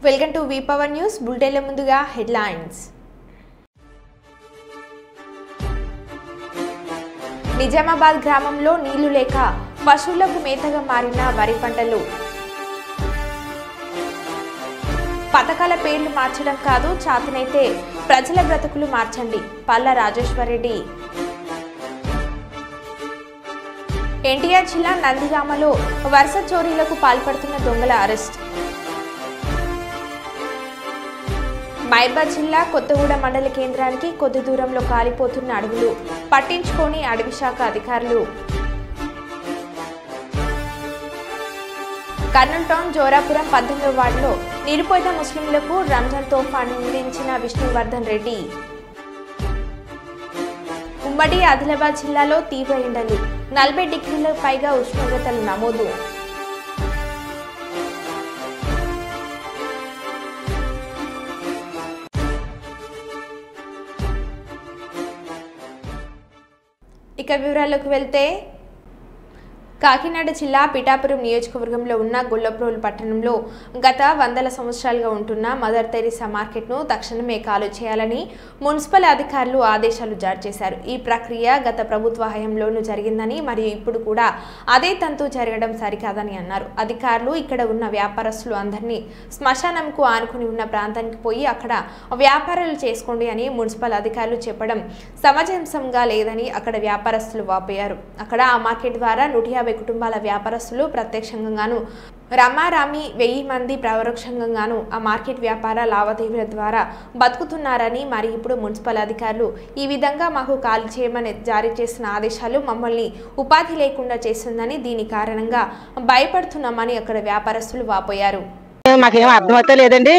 Welcome to V power news బులెటిన్ల ముందుగా headlines. Nizamabad గ్రామంలో నీళ్లు లేక పశువులకు మేతగా మారిన వరి పంటలు. పథకాల పేర్లు మార్చడం కాదు, చాతనైతే ప్రజల బ్రతుకులు మార్చండి. పల్ల రాజేశ్వరరెడ్డి. ఎన్టీఆర్ జిల్లా నందిగామలో వరుస చోరీలకు పాల్పడుతున్న దొంగల అరెస్ట్. మైబాద్ జిల్లా కొత్తగూడెం మండల కేంద్రానికి కొద్ది దూరంలో కాలిపోతున్న అడవులు పట్టించుకొని అటవీ శాఖ అధికారులు. కర్నూలు టౌన్ జోరాపురం 18వ వార్డులో నిరుపేద ముస్లింలకు రంజాన్ తోఫా అందించిన విష్ణువర్ధన్ రెడ్డి. ఉమ్మడి ఆదిలాబాద్ జిల్లాలో తీవ్ర ఎండలు, 40 డిగ్రీలకు పైగా ఉష్ణోగ్రతలు నమోదు. ఇక వివరాల్లోకి వెళ్తే, కాకినాడ జిల్లా పిఠాపురం నియోజకవర్గంలో ఉన్న గొల్లప్రోలు పట్టణంలో గత 100 సంవత్సరాలుగా ఉంటున్న మదర్ తెరీసా మార్కెట్ను తక్షణమే ఖాళీ చేయాలని మున్సిపల్ అధికారులు ఆదేశాలు జారీ చేశారు. ఈ ప్రక్రియ గత ప్రభుత్వ హయాంలోనూ జరిగిందని మరియు ఇప్పుడు కూడా అదే తంతు జరగడం సరికాదని అన్నారు. అధికారులు ఇక్కడ ఉన్న వ్యాపారస్తులు అందరినీ శ్మశానంకు ఆనుకుని ఉన్న ప్రాంతానికి పోయి అక్కడ వ్యాపారాలు చేసుకోండి అని మున్సిపల్ అధికారులు చెప్పడం సమంజసంగా లేదని అక్కడ వ్యాపారస్తులు వాపోయారు. అక్కడ ఆ మార్కెట్ ద్వారా 150 కుటుంబాల వ్యాపారస్తులు ప్రత్యక్షంగాను, రమారామి 1000 మంది పరోక్షంగాను ఆ మార్కెట్ వ్యాపార లావాదేవీల ద్వారా బతుకుతున్నారని, మరి ఇప్పుడు మున్సిపల్ అధికారులు ఈ విధంగా మాకు ఖాళీ చేయమని జారీ చేసిన ఆదేశాలు మమ్మల్ని ఉపాధి లేకుండా చేస్తుందని, దీని కారణంగా భయపడుతున్నామని అక్కడ వ్యాపారస్తులు వాపోయారు. మాకేం అర్థమైతే లేదండి,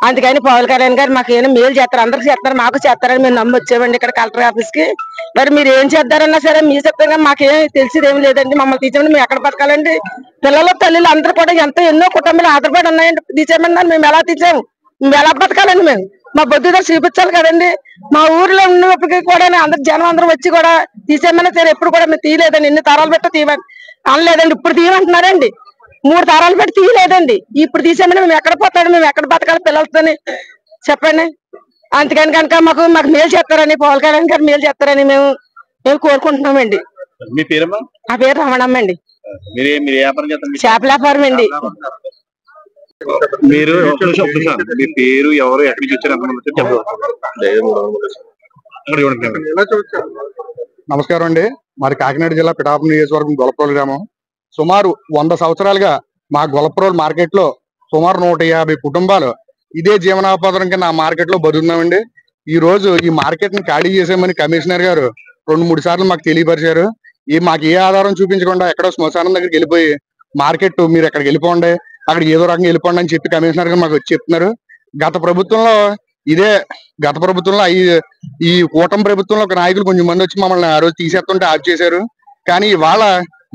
అందుకని పవన్ కళ్యాణ్ గారు మాకేమైనా మేలు చేస్తారు, అందరికి చేస్తారు, మాకు చేస్తారని మేము నమ్మి వచ్చామండి ఇక్కడ కలెక్టర్ ఆఫీస్ కి. మరి మీరు ఏం చేద్దారన్నా సరే మీరు చెప్తారు, మాకేం తెలిసేదేమి లేదండి. మమ్మల్ని తీసేమని మేము ఎక్కడ బతకాలండి? పిల్లలు తల్లిలు అందరూ కూడా ఎన్నో కుటుంబాలు ఆధారపడి ఉన్నాయండి. తీసేయమన్నారు, మేము ఎలా తీసాము? మేము ఎలా బతకాలండి? మేము మా బొద్దుగా చూపించాలి కదండి. మా ఊర్లో ఉన్నప్పటికీ కూడా అందరు జనం అందరూ వచ్చి కూడా తీసేయమన్నా సరే ఎప్పుడు కూడా మేము తీయలేదండి. ఎన్ని తరాలు పెట్టి తీయమని అనలేదండి, ఇప్పుడు తీయమంటున్నారండి. 3 తరాలు పెట్టి తీయలేదండి, ఇప్పుడు తీసేమని మేము ఎక్కడ పోతాడు? మేము ఎక్కడ బతకాలి పిల్లలతోని చెప్పండి. అందుకని కనుక మాకు మేలు చేస్తారని, పవన్ కళ్యాణ్ గారు మేలు చేస్తారని మేము కోరుకుంటున్నామండి. మీ పేరమ్మా? నా పేరు రమణమ్మ అండి. చేపల వ్యాపారం అండి. మీరు మీ పేరు, ఎవరు, ఎక్కడి నుంచి వచ్చారు? నమస్కారం అండి. మరి కాకినాడ జిల్లా పిఠాపురం నియోజకవర్గం గొల్లప్రోలు గ్రామం. సుమారు 100 సంవత్సరాలుగా మా గొల్లప్రోలు మార్కెట్ లో సుమారు 150 కుటుంబాలు ఇదే జీవనోపాధం కింద ఆ మార్కెట్ లో బతుకున్నామండి. ఈ రోజు ఈ మార్కెట్ ని ఖాళీ చేసామని కమిషనర్ గారు 2-3 సార్లు మాకు తెలియపరిచారు. మాకు ఏ ఆధారం చూపించకుండా ఎక్కడో శ్మశానం దగ్గరికి వెళ్ళిపోయి మార్కెట్ మీరు ఎక్కడికి వెళ్ళిపోండి, అక్కడ ఏదో రకంగా వెళ్ళిపోండి అని చెప్పి కమిషనర్ గారు మాకు వచ్చి చెప్తున్నారు. గత ప్రభుత్వంలో ఈ కూటమి ప్రభుత్వంలో ఒక నాయకులు కొంచెం మంది వచ్చి మమ్మల్ని ఆ రోజు తీసేస్తుంటే ఆఫ్ చేశారు. కానీ ఇవాళ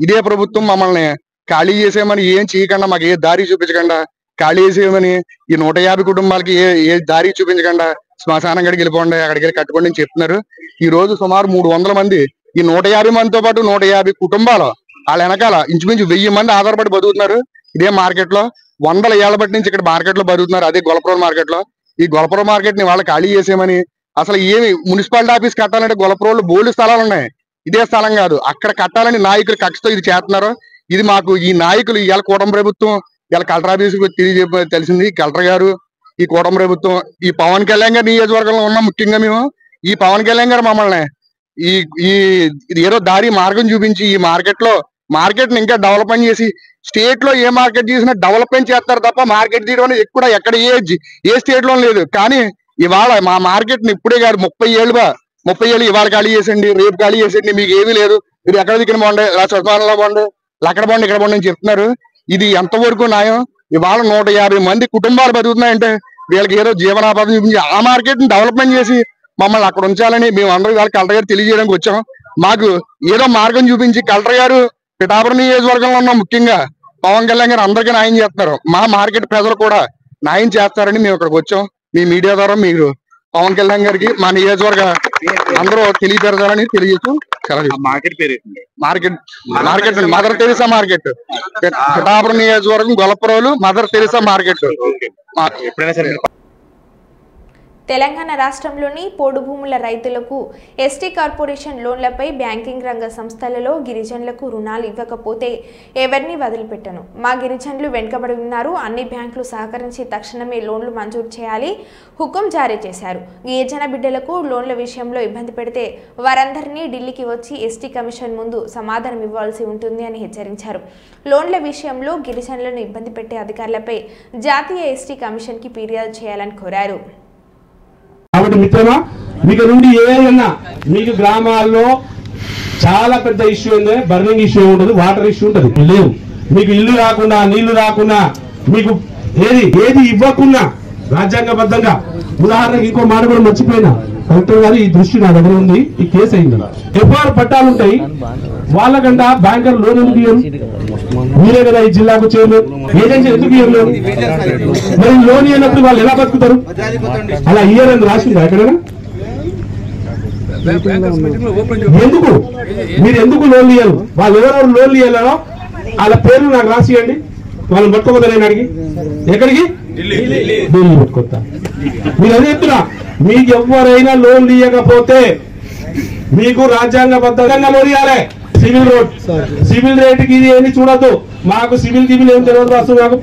ఇదే ప్రభుత్వం మమ్మల్ని ఖాళీ చేసేయమని, ఏం చేయకుండా, మాకు ఏ దారి చూపించకుండా ఖాళీ చేసేయమని, ఈ 150 కుటుంబాలకి ఏ దారి చూపించకుండా శ్మశానం గడికి వెళ్ళిపోండి, అక్కడికి వెళ్ళి కట్టుకోండి అని చెప్తున్నారు. ఈ రోజు సుమారు 300 మంది, ఈ 150 మందితో పాటు 150 కుటుంబాలు వాళ్ళ వెనకాల ఇంచుమించు 1000 మంది ఆధారపడి బతుకుతున్నారు. ఇదే మార్కెట్ లో 100 ఏళ్ల బట్టి నుంచి ఇక్కడ మార్కెట్ లో బతుకుతున్నారు. అదే గొల్లప్రోలు మార్కెట్ లో. ఈ గొల్లప్రోలు మార్కెట్ ని వాళ్ళు ఖాళీ చేసేయమని, అసలు ఏమి మున్సిపాలిటీ ఆఫీస్ కట్టాలంటే గొల్లప్రోలు బోల్డ్ స్థలాలు ఉన్నాయి, ఇదే స్థలం కాదు. అక్కడ కట్టాలని నాయకులు కక్షతో ఇది చేస్తున్నారు. ఇది మాకు ఈ నాయకులు ఇవాళ కూటమి ప్రభుత్వం ఇలా కలెక్టర్ ఆఫీస్కి తెలిసింది. కలెక్టర్ గారు, ఈ కూటమి ప్రభుత్వం, ఈ పవన్ కళ్యాణ్ గారి నియోజకవర్గంలో ఉన్న ముఖ్యంగా మేము ఈ పవన్ కళ్యాణ్ గారు మమ్మల్ని ఈ ఏదో దారి మార్గం చూపించి ఈ మార్కెట్ ని ఇంకా డెవలప్మెంట్ చేసి, స్టేట్ లో ఏ మార్కెట్ చేసినా డెవలప్మెంట్ చేస్తారు తప్ప మార్కెట్ తీయడం ఎక్కువ ఎక్కడ ఏ స్టేట్ లో లేదు. కానీ ఇవాళ మా మార్కెట్ ని ఇప్పుడే కాదు 30 ఏళ్ళు ఇవాళ ఖాళీ చేసండి, రేపు ఖాళీ చేసండి, మీకు ఏమీ లేదు, మీరు ఎక్కడ దిగిన బాగుండే, ఇలా శ్మశానంలో బాగుండే, అక్కడ బాగుండి, ఇక్కడ బాగుండి అని చెప్తున్నారు. ఇది ఎంతవరకు న్యాయం? ఇవాళ 150 మంది కుటుంబాలు బతుకుతున్నాయంటే వీళ్ళకి ఏదో జీవనోపాధి చూపించి ఆ మార్కెట్ ని డెవలప్మెంట్ చేసి మమ్మల్ని అక్కడ ఉంచాలని మేము అందరూ ఇవాళ కలెక్టర్ గారు తెలియజేయడానికి వచ్చాం. మాకు ఏదో మార్గం చూపించి కలెక్టర్ గారు పిఠాపురం నియోజకవర్గంలో ఉన్న ముఖ్యంగా పవన్ కళ్యాణ్ గారు అందరికీ న్యాయం చేస్తున్నారు, మా మార్కెట్ ప్రజలు కూడా న్యాయం చేస్తారని మేము ఇక్కడికి వచ్చాం. మీ మీడియా ద్వారా మీరు పవన్ కళ్యాణ్ గారికి మా నియోజకవర్గ అందరూ తెలియపరచాలని తెలియజేస్తూ మార్కెట్ పేరు market mother Teresa market, Pithapuram నియోజకవర్గం గొల్లపురోలు మదర్ తెరిసా మార్కెట్. ఎప్పుడైనా సరే తెలంగాణ రాష్ట్రంలోని పోడు భూముల రైతులకు ఎస్టీ కార్పొరేషన్ లోన్లపై బ్యాంకింగ్ రంగ సంస్థలలో గిరిజనులకు రుణాలు ఇవ్వకపోతే ఎవరిని వదిలిపెట్టను. మా గిరిజనులు వెనుకబడి ఉన్నారు. అన్ని బ్యాంకులు సహకరించి తక్షణమే లోన్లు మంజూరు చేయాలి హుకుం జారీ చేశారు. గిరిజన బిడ్డలకు లోన్ల విషయంలో ఇబ్బంది పెడితే వారందరినీ ఢిల్లీకి వచ్చి ఎస్టీ కమిషన్ ముందు సమాధానం ఇవ్వాల్సి ఉంటుంది అని హెచ్చరించారు. లోన్ల విషయంలో గిరిజనులను ఇబ్బంది పెట్టే అధికారులపై జాతీయ ఎస్టీ కమిషన్కి ఫిర్యాదు చేయాలని కోరారు. కాబట్టి మిత్రమా, మీకు నుండి ఏదైనా మీకు గ్రామాల్లో చాలా పెద్ద ఇష్యూ ఉంది, బర్నింగ్ ఇష్యూ ఉంటుంది, వాటర్ ఇష్యూ ఉంటుంది. లేవు మీకు ఇల్లు రాకుండా, నీళ్లు రాకుండా, మీకు ఏది ఇవ్వకుండా రాజ్యాంగబద్ధంగా. ఉదాహరణకి ఇంకో మాట కూడా మర్చిపోయినా, కలెక్టర్ గారు ఈ దృష్టి నా దగ్గర ఉంది, ఈ కేసు అయింది. ఎఫ్ఐఆర్ పట్టాలు ఉంటాయి, వాళ్ళకంట బ్యాంకర్ లోన్ ఎందుకు ఇవ్వరు? మీరే కదా ఈ జిల్లాకు చైర్మన్, ఏజెన్సీ ఎందుకు ఇవ్వరు? మరి లోన్ ఇవ్వనప్పుడు వాళ్ళు ఎలా బతుకుతారు? అలా ఇయ్యరని రాసిందా ఎక్కడైనా? ఎందుకు మీరు ఎందుకు లోన్లు ఇయ్యరు? వాళ్ళు ఎవరెవరు లోన్లు ఇయ్యాలో వాళ్ళ పేర్లు నాకు రాసియండి. వాళ్ళని పట్టుకోదా? నేను అడిగి ఎక్కడికి? ఢిల్లీ పట్టుకొస్తా. మీరు అదే చెప్తున్నా, మీకు ఎవరైనా లోన్లు ఇవ్వకపోతే మీకు రాజ్యాంగబద్ధంగా లోన్ ఇవ్వాలి. సివిల్ రేటుకి ఇది ఏమి చూడద్దు. మాకు సివిల్ గివిల్ ఏం తెలియదు. అసలు మాకు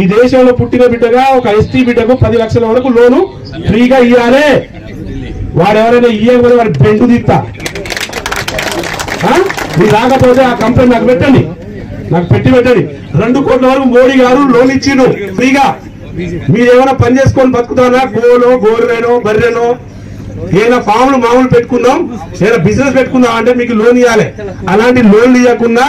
ఈ దేశంలో పుట్టిన బిడ్డగా ఒక ఎస్టీ బిడ్డకు 10 లక్షల వరకు లోను ఫ్రీగా ఇవ్వాలి. వాడు ఎవరైనా ఇవ్వకపోతే వాడి బెండు తీస్తా. మీరు రాకపోతే ఆ కంప్లైంట్ నాకు పెట్టండి, నాకు పెట్టండి. 2 కోట్ల వరకు మోడీ గారు లోన్ ఇచ్చిండు ఫ్రీగా. మీరు ఏమైనా పని చేసుకొని బతుకుతారా? గోరెనో బర్రెనో ఏదైనా ఫామ్లు మామూలు పెట్టుకుందాం, ఏదైనా బిజినెస్ పెట్టుకుందాం అంటే మీకు లోన్ ఇవ్వాలి. అలాంటి లోన్లు ఇవ్వకుండా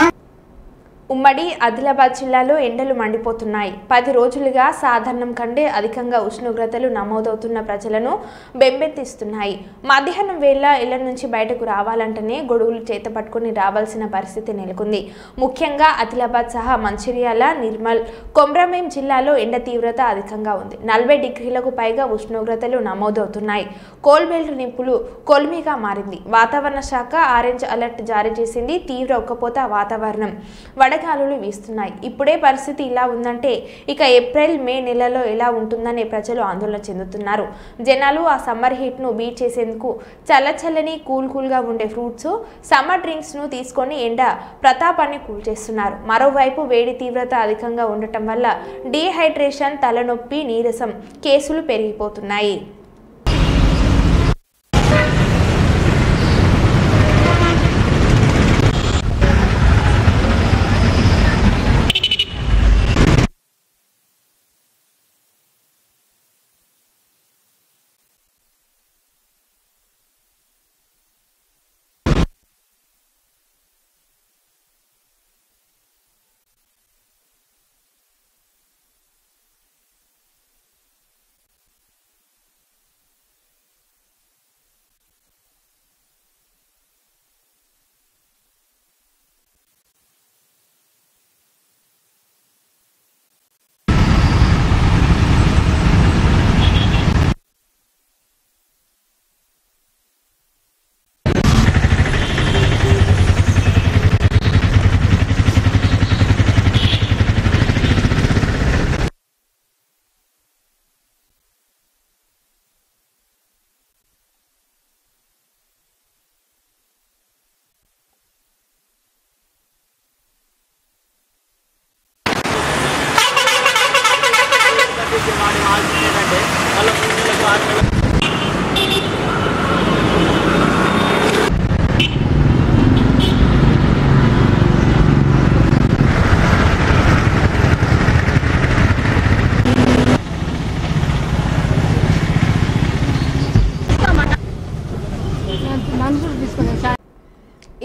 ఉమ్మడి ఆదిలాబాద్ జిల్లాలో ఎండలు మండిపోతున్నాయి. 10 రోజులుగా సాధారణం కంటే అధికంగా ఉష్ణోగ్రతలు నమోదవుతున్న ప్రజలను బెంబెత్తిస్తున్నాయి. మధ్యాహ్నం వేళ ఇళ్ల నుంచి బయటకు రావాలంటేనే గొడుగులు చేత పట్టుకుని రావాల్సిన పరిస్థితి నెలకొంది. ముఖ్యంగా ఆదిలాబాద్ సహా మంచిర్యాల, నిర్మల్, కొమ్రమేం జిల్లాలో ఎండ తీవ్రత అధికంగా ఉంది. 40 డిగ్రీలకు పైగా ఉష్ణోగ్రతలు నమోదవుతున్నాయి. కోల్బెల్ట్ నిప్పులు కొలిమిగా మారింది. వాతావరణ శాఖ ఆరెంజ్ అలర్ట్ జారీ చేసింది. తీవ్ర ఉక్కపోత వాతావరణం, వడగాలులు వీస్తున్నాయి. ఇప్పుడే పరిస్థితి ఇలా ఉందంటే ఇక ఏప్రిల్, మే నెలలో ఎలా ఉంటుందనే ప్రజలు ఆందోళన చెందుతున్నారు. జనాలు ఆ సమ్మర్ హీట్ ను బీట్ చేసేందుకు చల్లచల్లని కూల్గా ఉండే ఫ్రూట్స్, సమ్మర్ డ్రింక్స్ ను తీసుకొని ఎండ ప్రతాపాన్ని కూల్ చేస్తున్నారు. మరోవైపు వేడి తీవ్రత అధికంగా ఉండటం వల్ల డీహైడ్రేషన్, తలనొప్పి, నీరసం కేసులు పెరిగిపోతున్నాయి.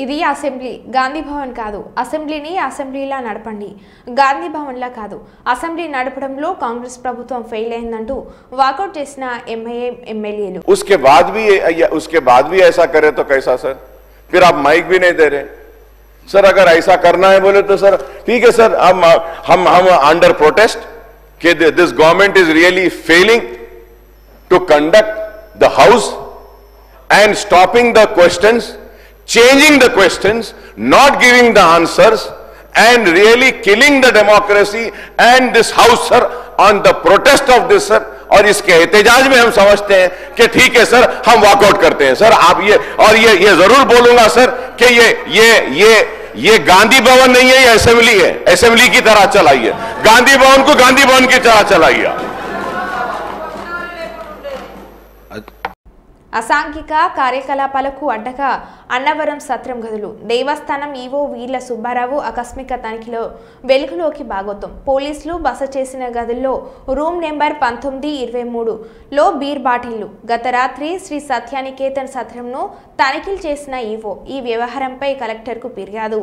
ఇది అసెంబ్లీ, గాంధీ భవన్ కాదు. అసెంబ్లీని అసెంబ్లీలా నడపండి, గాంధీ భవన్లా కాదు. అసెంబ్లీ నడపడంలో కాంగ్రెస్ ప్రభుత్వం ఫెయిల్ అయిందంటూ వాకౌట్ చేసిన ఎంఐఎం ఎమ్మెల్యేలు. उसके बाद भी ऐसा करे तो कैसा सर? फिर आप माइक भी नहीं दे रहे सर. अगर ऐसा करना है बोले तो सर ठीक है सर, हम अंडर प्रोटेस्ट कि this government is really failing to conduct the house and stopping the questions changing the questions, not giving the answers, and really killing the democracy and this house, sir, on the protest of this, sir. और इसके एहतजाज में हम समझते हैं कि ठीक है सर, हम वॉकआउट करते हैं सर। आप ये जरूर बोलूंगा सर कि ये गांधी भवन नहीं है, ये असेंबली है। असेंबली की तरह चलाइए, गांधी भवन को गांधी भवन की तरह चलाइए। అసాంఘిక కార్యకలాపాలకు అడ్డగా అన్నవరం సత్రం గదులు దేవస్థానం ఈవో వీర్ల సుబ్బారావు ఆకస్మిక తనిఖీలో వెలుగులోకి భాగోతం పోలీసులు బస చేసిన గదుల్లో రూమ్ నెంబర్ 1923లో బీర్ బాటిళ్లు గత రాత్రి శ్రీ సత్యానికేతన్ సత్రంను తనిఖీలు చేసిన ఈవో ఈ వ్యవహారంపై కలెక్టర్కు ఫిర్యాదు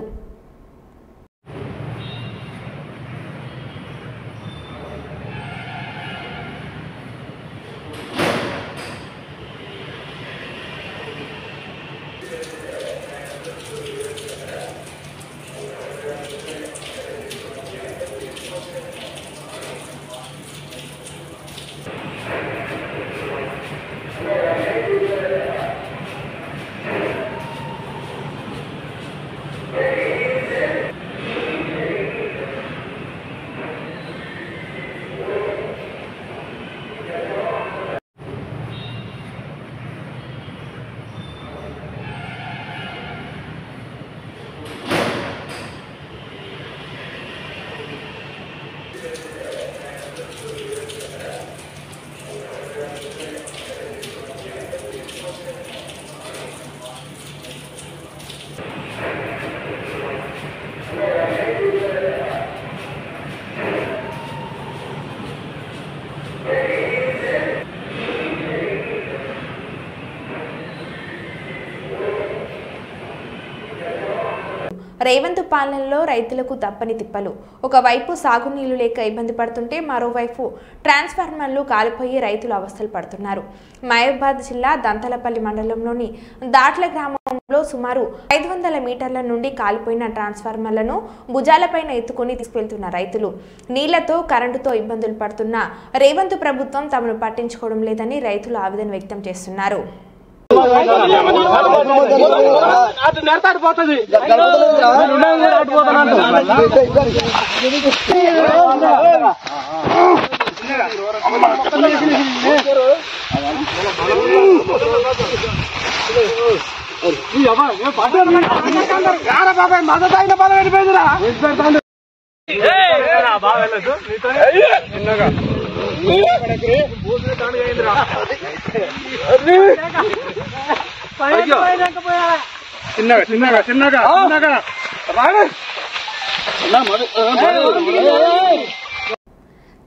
రేవంత్ పాలనలో రైతులకు తప్పని తిప్పలు ఒకవైపు సాగునీళ్లు లేక ఇబ్బంది పడుతుంటే మరోవైపు ట్రాన్స్ఫార్మర్లు కాలిపోయి రైతులు అవస్థలు పడుతున్నారు మహబూబాబాద్ జిల్లా దంతలపల్లి మండలంలోని దాట్ల గ్రామంలో సుమారు 500 మీటర్ల నుండి కాలిపోయిన ట్రాన్స్ఫార్మర్లను భుజాలపైన ఎత్తుకొని తీసుకెళ్తున్న రైతులు నీళ్లతో కరెంటుతో ఇబ్బందులు పడుతున్న రేవంత్ ప్రభుత్వం తమను పట్టించుకోవడం లేదని రైతులు ఆవేదన వ్యక్తం చేస్తున్నారు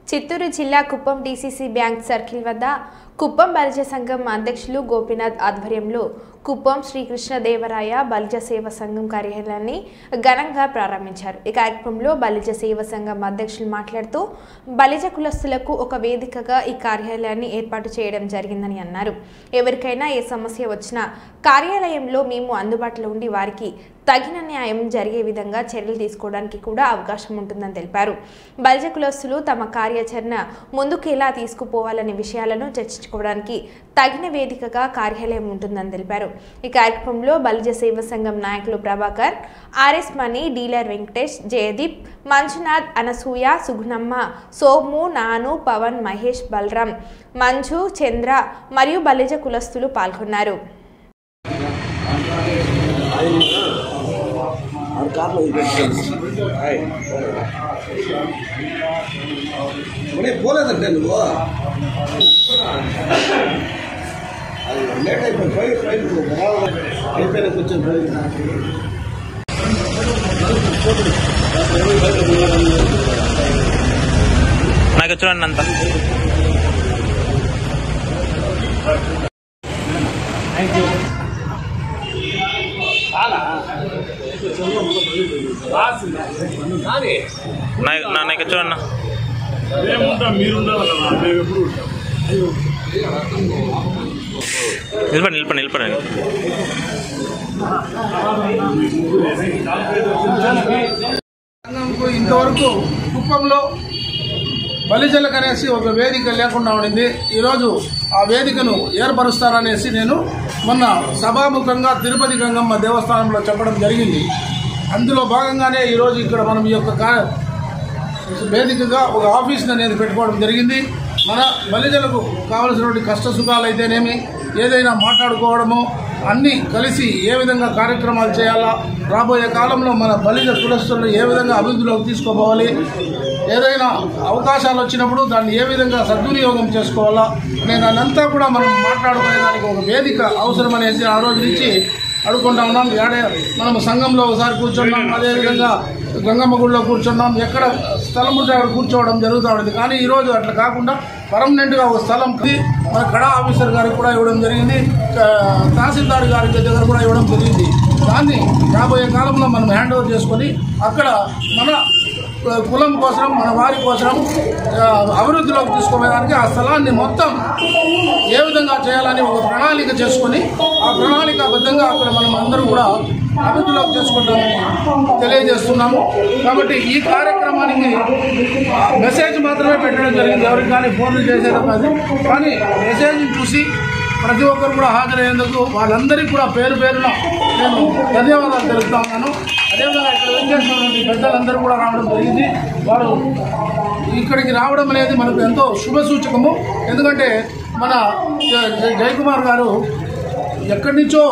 చిత్తూరు జిల్లా కుప్పం డీసీసీ బ్యాంక్ సర్కిల్ వద్ద కుప్పం బలిజ సంఘం అధ్యక్షులు గోపీనాథ్ ఆధ్వర్యంలో కుప్పం శ్రీకృష్ణదేవరాయ బలిజ సేవ సంఘం కార్యాలయాన్ని ఘనంగా ప్రారంభించారు ఈ కార్యక్రమంలో బలిజ సేవ సంఘం అధ్యక్షులు మాట్లాడుతూ బలిజ కులస్తులకు ఒక వేదికగా ఈ కార్యాలయాన్ని ఏర్పాటు చేయడం జరిగిందని అన్నారు ఎవరికైనా ఏ సమస్య వచ్చినా కార్యాలయంలో మేము అందుబాటులో ఉండి వారికి తగిన న్యాయం జరిగే విధంగా చర్యలు తీసుకోవడానికి కూడా అవకాశం ఉంటుందని తెలిపారు బలిజ కులస్తులు తమ కార్యాచరణ ముందుకు ఎలా తీసుకుపోవాలనే విషయాలను చర్చించుకోవడానికి తగిన వేదికగా కార్యాలయం ఉంటుందని తెలిపారు ఈ కార్యక్రమంలో బలిజ సేవ సంఘం నాయకులు ప్రభాకర్ ఆర్ఎస్ మణి డీలర్ వెంకటేష్ జయదీప్ మంజునాథ్ అనసూయ సుగుణమ్మ సోము నాను పవన్ మహేష్ బలరాం మంజు చంద్ర మరియు బలిజ కులస్తులు పాల్గొన్నారు పోలేదంటే నువ్వు అది లేట్ అయిపోయిన కొంచెం నాకు చూడండి అంత నాకు చూడన్నా నిలబడి ఇంతవరకు కుప్పంలో బలిజలకు అనేసి ఒక వేదిక లేకుండా ఉండింది. ఈరోజు ఆ వేదికను ఏర్పరుస్తారనేసి నేను మొన్న సభాముఖంగా తిరుపతి గంగమ్మ దేవస్థానంలో చెప్పడం జరిగింది. అందులో భాగంగానే ఈరోజు ఇక్కడ మనం ఈ యొక్క వేదికగా ఒక ఆఫీస్ని అనేది పెట్టుకోవడం జరిగింది. మన బలిజలకు కావలసినటువంటి కష్ట సుఖాలు అయితేనేమి, ఏదైనా మాట్లాడుకోవడము, అన్నీ కలిసి ఏ విధంగా కార్యక్రమాలు చేయాలా, రాబోయే కాలంలో మన బలిజ కులస్తులను ఏ విధంగా అభివృద్ధిలోకి తీసుకోపోవాలి, ఏదైనా అవకాశాలు వచ్చినప్పుడు దాన్ని ఏ విధంగా సద్వినియోగం చేసుకోవాలా అనే దాన్నంతా కూడా మనం మాట్లాడుకునేదానికి ఒక వేదిక అవసరం అనేది ఆ రోజు నుంచి అడుగుకుంటా ఉన్నాం. మనము సంఘంలో ఒకసారి కూర్చున్నాం, అదేవిధంగా గంగమ్మ గుడిలో కూర్చున్నాం, ఎక్కడ స్థలం ఉంటే అక్కడ కూర్చోవడం జరుగుతూ ఉండేది. కానీ ఈరోజు అట్లా కాకుండా పర్మనెంట్గా ఒక స్థలం మన కడా ఆఫీసర్ గారికి కూడా ఇవ్వడం జరిగింది, తహసీల్దార్ గారి దగ్గర కూడా ఇవ్వడం జరిగింది. దాన్ని రాబోయే కాలంలో మనం హ్యాండ్ ఓవర్ చేసుకొని అక్కడ మన కులం కోసం, మన వారి కోసం అభివృద్ధిలోకి తీసుకోవడానికి ఆ స్థలాన్ని మొత్తం ఏ విధంగా చేయాలని ఒక ప్రణాళిక చేసుకొని ఆ ప్రణాళికాబద్ధంగా అక్కడ మనం అందరూ కూడా అభివృద్ధిలోకి చేసుకుంటామని తెలియజేస్తున్నాము. కాబట్టి ఈ కార్యక్రమానికి మెసేజ్ మాత్రమే పెట్టడం జరిగింది, ఎవరికి కానీ ఫోన్లు చేసేది కాదు. కానీ మెసేజ్ చూసి ప్రతి ఒక్కరు కూడా హాజరయ్యేందుకు వాళ్ళందరికీ కూడా పేరు పేరున నేను ధన్యవాదాలు తెలుపుతా ఉన్నాను. అదేవిధంగా ఇక్కడ వచ్చేసినటువంటి పెద్దలందరూ కూడా రావడం జరిగింది. వారు ఇక్కడికి రావడం అనేది మనకు ఎంతో శుభ సూచకము. ఎందుకంటే మన జయకుమార్ గారు ఎక్కడి నుంచో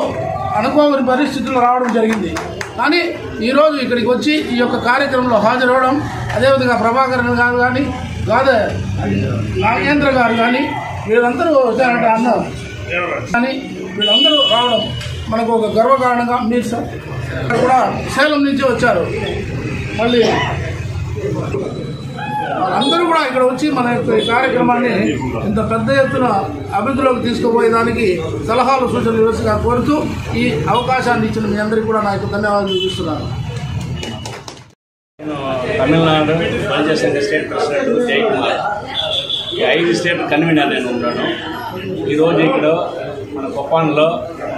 అనుకోని పరిస్థితుల్లో రావడం జరిగింది. కానీ ఈరోజు ఇక్కడికి వచ్చి ఈ యొక్క కార్యక్రమంలో హాజరవడం, అదేవిధంగా ప్రభాకరన్ గారు కానీ, గాదే నాగేంద్ర గారు కానీ వీళ్ళందరూ వచ్చారంటే అన్నారు. కానీ వీళ్ళందరూ రావడం మనకు ఒక గర్వకారణంగా. మీరు సార్ కూడా సేలం నుంచి వచ్చారు, మళ్ళీ అందరూ కూడా ఇక్కడ వచ్చి మన యొక్క ఈ కార్యక్రమాన్ని ఇంత పెద్ద ఎత్తున అభివృద్ధిలోకి తీసుకుపోయేదానికి సలహాలు సూచనలు ఇవ్వాల్సిగా కోరుతూ ఈ అవకాశాన్ని ఇచ్చిన మీ అందరికీ కూడా నాకు ధన్యవాదాలు చూపిస్తున్నాను. నేను తమిళనాడు బలిజ సంఘ స్టేట్ ప్రెసిడెంట్ జయకుమార్, ఈ 5 స్టేట్ కన్వీనర్ నేను ఉంటాను. ఈరోజు ఇక్కడ మన కొప్పాన్లో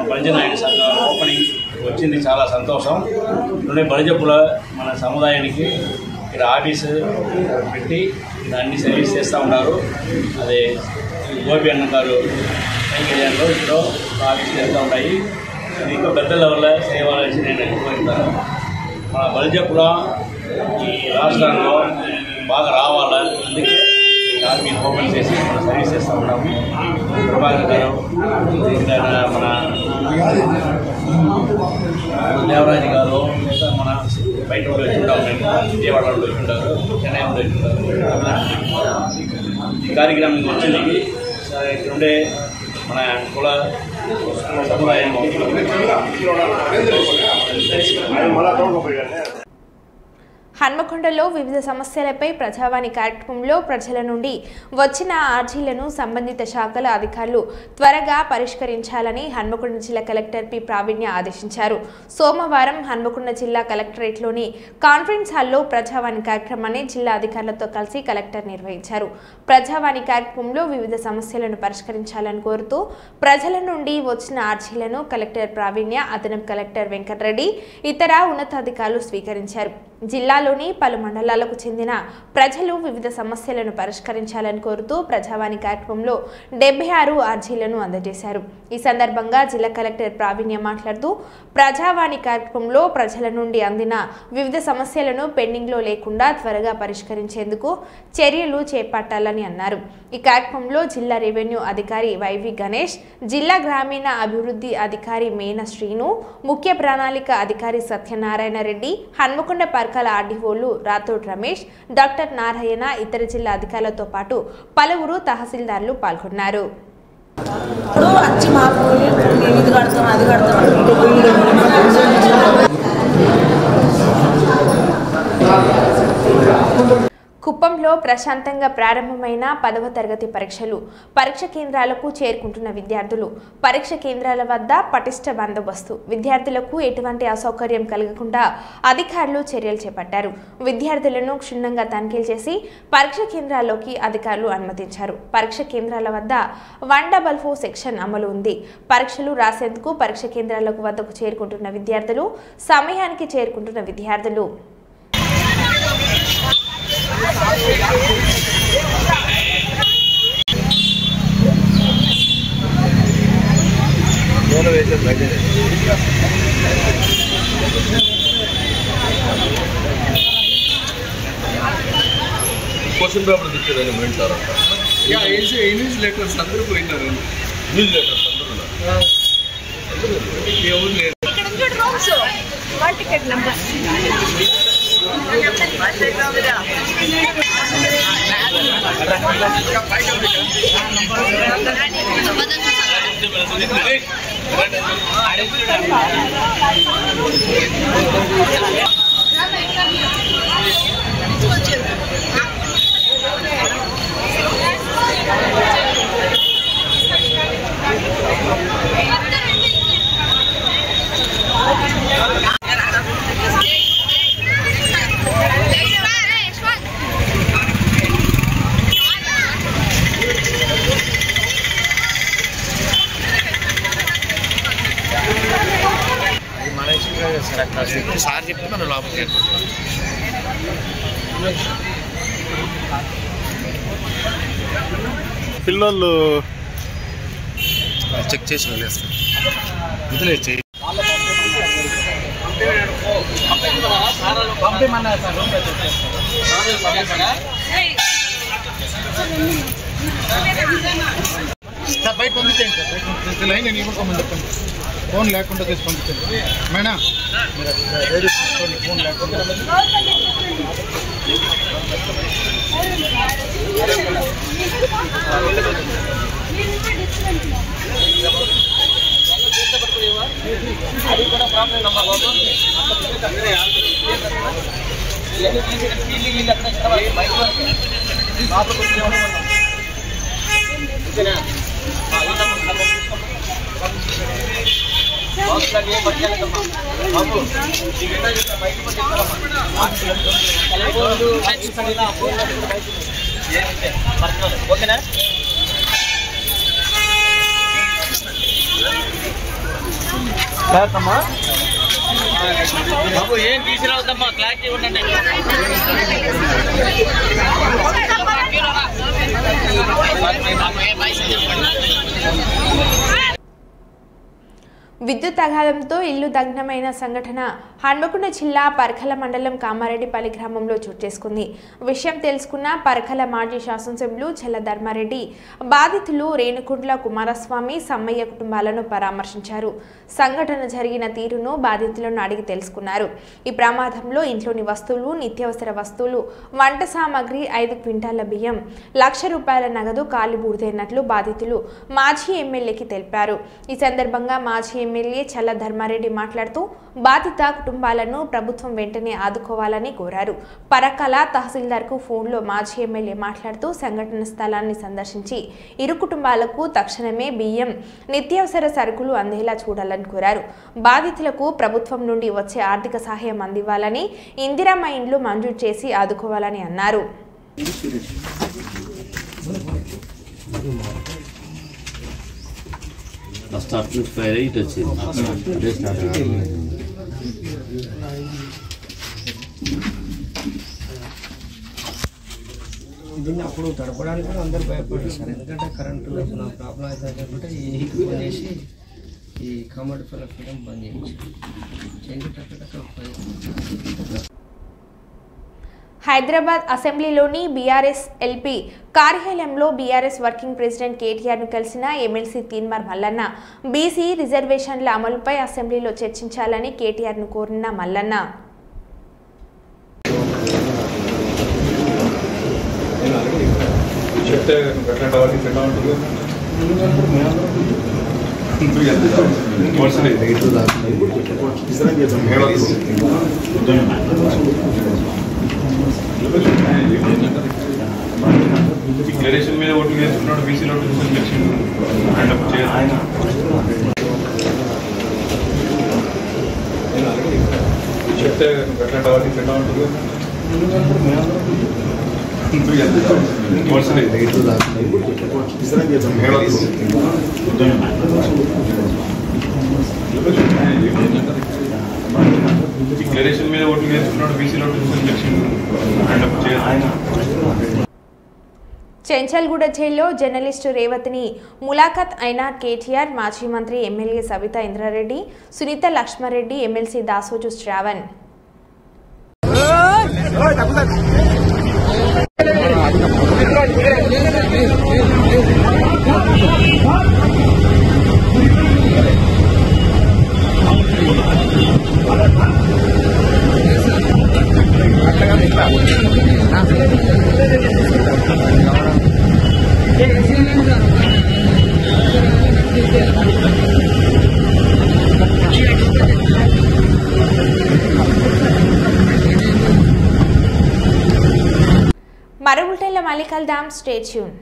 బలిజ నాయుడు సంఘం ఓపెనింగ్ వచ్చింది, చాలా సంతోషం. ఇప్పుడే బలిజపుల మన సముదాయానికి ఇక్కడ ఆఫీసు పెట్టి అన్ని సర్వీస్ చేస్తూ ఉన్నారు. అదే గోపి అన్న గారు ఏరియాలో ఇక్కడ ఆఫీస్ చేస్తూ ఉంటాయి. ఇది ఇంకా పెద్ద లెవెల్లో సేవలు నేను కోరుతాను. మన బలిజపుల ఈ రాష్ట్రంలో బాగా రావాలి, అందుకే ఆఫీస్ ఓపెన్ చేసి మనం సర్వీస్ చేస్తూ ఉన్నాము. ప్రభాకర్ గారు, మన దేవరాజు గారు, మన బయట కూడా వచ్చింటాము, మేము విజయవాడలో వచ్చింటారు, చెన్నైలో వచ్చింటారు. ఈ కార్యక్రమం వచ్చింది ఇక్కడ ఉండే మన కుల సముదాయానికి హన్మకొండలో వివిధ సమస్యలపై ప్రజావాణి కార్యక్రమంలో ప్రజల నుండి వచ్చిన అర్జీలను సంబంధిత శాఖల అధికారులు త్వరగా పరిష్కరించాలని హన్మకొండ జిల్లా కలెక్టర్ పి ప్రావీణ్య ఆదేశించారు. సోమవారం హన్మకొండ జిల్లా కలెక్టరేట్లోని కాన్ఫరెన్స్ హాల్లో ప్రజావాణి కార్యక్రమాన్ని జిల్లా అధికారులతో కలిసి కలెక్టర్ నిర్వహించారు. ప్రజావాణి కార్యక్రమంలో వివిధ సమస్యలను పరిష్కరించాలని కోరుతూ ప్రజల నుండి వచ్చిన అర్జీలను కలెక్టర్ ప్రావీణ్య, అదనపు కలెక్టర్ వెంకటరెడ్డి, ఇతర ఉన్నతాధికారులు స్వీకరించారు. జిల్లాలోని పలు మండలాలకు చెందిన ప్రజలు వివిధ సమస్యలను పరిష్కరించాలని కోరుతూ ప్రజావాణి కార్యక్రమంలో 76 అర్జీలను అందజేశారు. ఈ సందర్భంగా జిల్లా కలెక్టర్ ప్రావీణ్య మాట్లాడుతూ ప్రజావాణి కార్యక్రమంలో ప్రజల నుండి అందిన వివిధ సమస్యలను పెండింగ్లో లేకుండా త్వరగా పరిష్కరించేందుకు చర్యలు చేపట్టాలని అన్నారు. ఈ కార్యక్రమంలో జిల్లా రెవెన్యూ అధికారి వైవి గణేష్, జిల్లా గ్రామీణ అభివృద్ధి అధికారి మేన శ్రీను, ముఖ్య ప్రణాళిక అధికారి సత్యనారాయణ రెడ్డి, హన్మకొండ పర్కాల ఆర్డీఓలు రాథోడ్ రమేష్, డాక్టర్ నారాయణ, ఇతర జిల్లా అధికారులతో పాటు పలువురు తహసీల్దార్లు పాల్గొన్నారు. కుప్పంలో ప్రశాంతంగా ప్రారంభమైన 10వ తరగతి పరీక్షలు. పరీక్ష కేంద్రాలకు చేరుకుంటున్న విద్యార్థులు. పరీక్ష కేంద్రాల వద్ద పటిష్ట బందోబస్తు. విద్యార్థులకు ఎటువంటి అసౌకర్యం కలగకుండా అధికారులు చర్యలు చేపట్టారు. విద్యార్థులను క్షుణ్ణంగా తనిఖీలు చేసి పరీక్ష కేంద్రాల్లోకి అధికారులు అనుమతించారు. పరీక్ష కేంద్రాల వద్ద 144 సెక్షన్ అమలు ఉంది. పరీక్షలు రాసేందుకు పరీక్ష కేంద్రాల వద్దకు చేరుకుంటున్న విద్యార్థులు, సమయానికి చేరుకుంటున్న విద్యార్థులు క్వశ్చన్ పేపర్ తెచ్చారని వింటారంట. న్యూస్ లెటర్స్ అందరూ పోయినారు. న్యూస్ లెటర్స్ అందరూ ఎవరు లేదు. టికెట్ నెంబర్ సార్ చెప్తే మన లోపలికి పిల్లలు చెక్ చేసి వెళ్ళేస్తారు. బయట పంపించండి. లైన్ నేను ఇవ్వకమని చెప్పండి. ఫోన్ లేకుండా చేసి పంపించండి. మేడం ఫోన్ లేకుండా అది కూడా ప్రాబ్లం నమ్మా బాబు. ఓకేనా అమ్మా బాబు ఏం తీసుకురావద్దమ్మా క్లారిటీ ఉండండి. విద్యుత్ అఘాతంతో ఇల్లు దగ్ధమైన సంఘటన హన్మకొండ జిల్లా పరకల మండలం కామారెడ్డిపల్లి గ్రామంలో చోటు చేసుకుంది. విషయం తెలుసుకున్న పరకల మాజీ శాసనసభ్యులు చెల్ల ధర్మారెడ్డి బాధితులు రేణుకుంట్ల కుమారస్వామి సమ్మయ్య కుటుంబాలను పరామర్శించారు. సంఘటన జరిగిన తీరును బాధితులను అడిగి తెలుసుకున్నారు. ఈ ప్రమాదంలో ఇంట్లోని వస్తువులు, నిత్యావసర వస్తువులు, వంట సామాగ్రి, 5 క్వింటాల బియ్యం, ₹1,00,000 నగదు కాలిబూడిదైనట్లు బాధితులు మాజీ ఎమ్మెల్యేకి తెలిపారు. ఈ సందర్భంగా మాజీ ఎమ్మెల్యే చల్ల ధర్మారెడ్డి మాట్లాడుతూ బాధిత కుటుంబాలను ప్రభుత్వం వెంటనే ఆదుకోవాలని కోరారు. పరకాల తహసీల్దార్కు ఫోన్లో మాజీ ఎమ్మెల్యే మాట్లాడుతూ సంఘటన స్థలాన్ని సందర్శించి ఇరు కుటుంబాలకు తక్షణమే బియ్యం, నిత్యావసర సరుకులు అందేలా చూడాలని కోరారు. బాధితులకు ప్రభుత్వం నుండి వచ్చే ఆర్థిక సహాయం అందివ్వాలని, ఇందిరమ్మ ఇండ్లు మంజూరు చేసి ఆదుకోవాలని అన్నారు. స్టార్ట్ నుంచి ఫైర్ అయ్యి ఇటు వచ్చింది. అదే స్టార్ట్ దీన్ని అప్పుడు గడపడానికి కూడా అందరూ భయపడ్డారు సార్. ఎందుకంటే కరెంటు ప్రాబ్లం అవుతుందంటే ఈ ఫోన్ చేసి ఈ కామారెడ్డిపల్లి ఫిల్మ్ బంద్ చేయించి హైదరాబాద్ అసెంబ్లీలోని బీఆర్ఎస్ ఎల్పీ కార్యాలయంలో బీఆర్ఎస్ వర్కింగ్ ప్రెసిడెంట్ కేటీఆర్ను కలిసిన ఎమ్మెల్సీ తీన్మార్ మల్లన్న బీసీ రిజర్వేషన్ల అమలుపై అసెంబ్లీలో చర్చించాలని కేటీఆర్ను కోరిన మల్లన్న డిక్లరేషన్ మీద ఓట్లు వేసుకున్నాడు. బీసీలో చెప్తే ఎట్లా ఉంటుంది. డిక్లరేషన్ మీద ఓట్లు వేసుకున్నాడు. బీసీలో చెంచల్గూడ జైల్లో జర్నలిస్టు రేవతిని ములాఖాత్ అయిన కేటీఆర్, మాజీ మంత్రి ఎమ్మెల్యే సవితా ఇంద్రారెడ్డి, సునీత లక్ష్మారెడ్డి, ఎమ్మెల్సీ దాసోజు శ్రావణ్. మరో బులెటిన్లో మళ్ళీ కలుద్దాం. Stay tune.